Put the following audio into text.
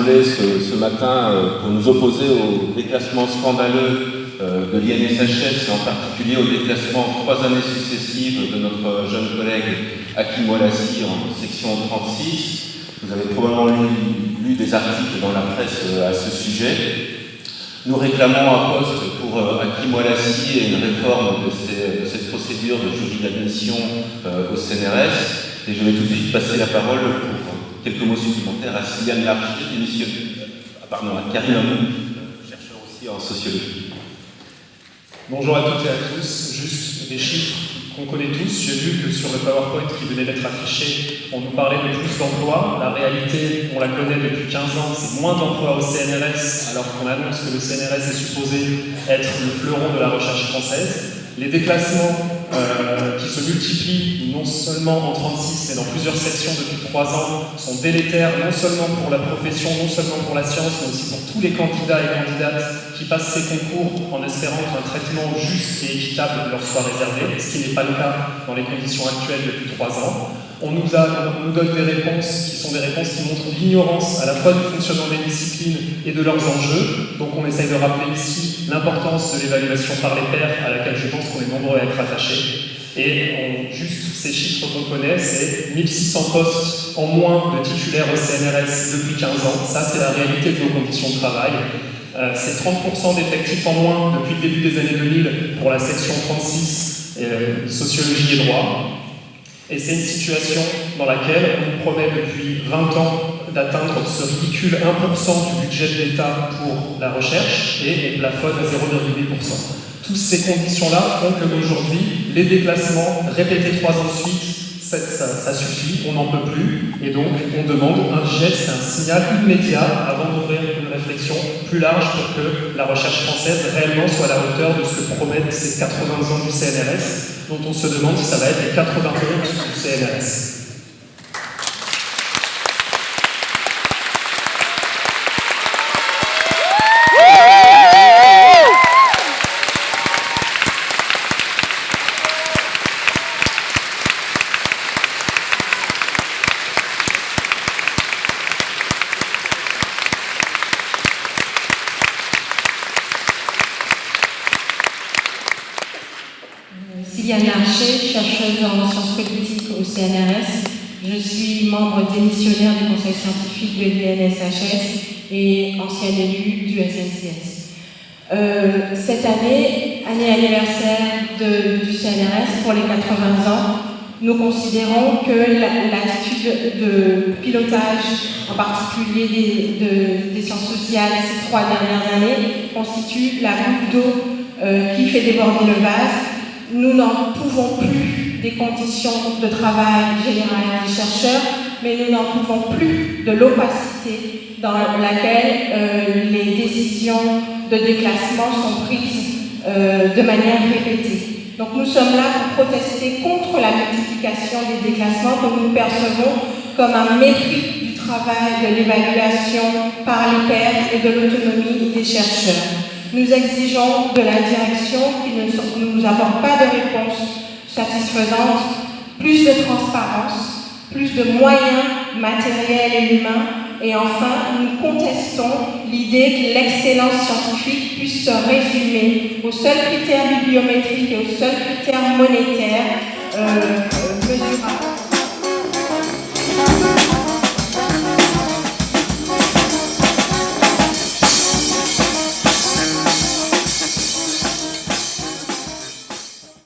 rassemblés ce matin pour nous opposer au déclassement scandaleux de l'INSHS et en particulier au déclassement en 3 années successives de notre jeune collègue Hakim Oualassi en section 36. Vous avez probablement lu des articles dans la presse à ce sujet. Nous réclamons un poste pour Hakim Oualassi et une réforme de cette procédure de jury d'admission au CNRS. Et je vais tout de suite passer la parole pour quelques mots supplémentaires à Sylviane Larcher, à Karim Amou, chercheur aussi en sociologie. Bonjour à toutes et à tous, juste des chiffres qu'on connaît tous. J'ai vu que sur le PowerPoint qui venait d'être affiché, on nous parlait de plus d'emplois. La réalité, on la connaît depuis 15 ans, c'est moins d'emplois au CNRS, alors qu'on annonce que le CNRS est supposé être le fleuron de la recherche française. Les déclassements qui se multiplient non seulement en 36, mais dans plusieurs sections depuis 3 ans, sont délétères non seulement pour la profession, non seulement pour la science, mais aussi pour tous les candidats et candidates qui passent ces concours en espérant qu'un traitement juste et équitable leur soit réservé, ce qui n'est pas le cas dans les conditions actuelles depuis 3 ans. On nous donne des réponses qui sont des réponses qui montrent l'ignorance à la fois du fonctionnement des disciplines et de leurs enjeux. Donc on essaye de rappeler ici l'importance de l'évaluation par les pairs, à laquelle je pense qu'on est nombreux à être attachés. Et juste ces chiffres qu'on connaît, c'est 1600 postes en moins de titulaires au CNRS depuis 15 ans. Ça, c'est la réalité de nos conditions de travail. C'est 30% d'effectifs en moins depuis le début des années 2000 pour la section 36, sociologie et droit. Et c'est une situation dans laquelle on nous promet depuis 20 ans d'atteindre ce ridicule 1% du budget de l'État pour la recherche et on plafonne à 0,8%. Toutes ces conditions-là font qu'aujourd'hui, les déplacements répétés 3 ans de suite, ça suffit, on n'en peut plus, et donc on demande un geste, un signal immédiat avant d'ouvrir une réflexion plus large pour que la recherche française réellement soit à la hauteur de ce que promettent ces 80 ans du CNRS, dont on se demande si ça va être les 80 ans du CNRS. Sylviane Larcher, chercheuse en sciences politiques au CNRS. Je suis membre démissionnaire du conseil scientifique de l'INSHS et ancienne élue du SNCS. Cette année anniversaire du CNRS pour les 80 ans, nous considérons que l'attitude de pilotage, en particulier des sciences sociales ces 3 dernières années, constitue la goutte d'eau qui fait déborder le vase. Nous n'en pouvons plus des conditions de travail générales des chercheurs, mais nous n'en pouvons plus de l'opacité dans laquelle les décisions de déclassement sont prises de manière répétée. Donc nous sommes là pour protester contre la multiplication des déclassements que nous percevons comme un mépris du travail, de l'évaluation par les pairs et de l'autonomie des chercheurs. Nous exigeons de la direction qui ne nous apporte pas de réponse satisfaisante, plus de transparence, plus de moyens matériels et humains, et enfin, nous contestons l'idée que l'excellence scientifique puisse se résumer aux seuls critères bibliométriques et aux seuls critères monétaires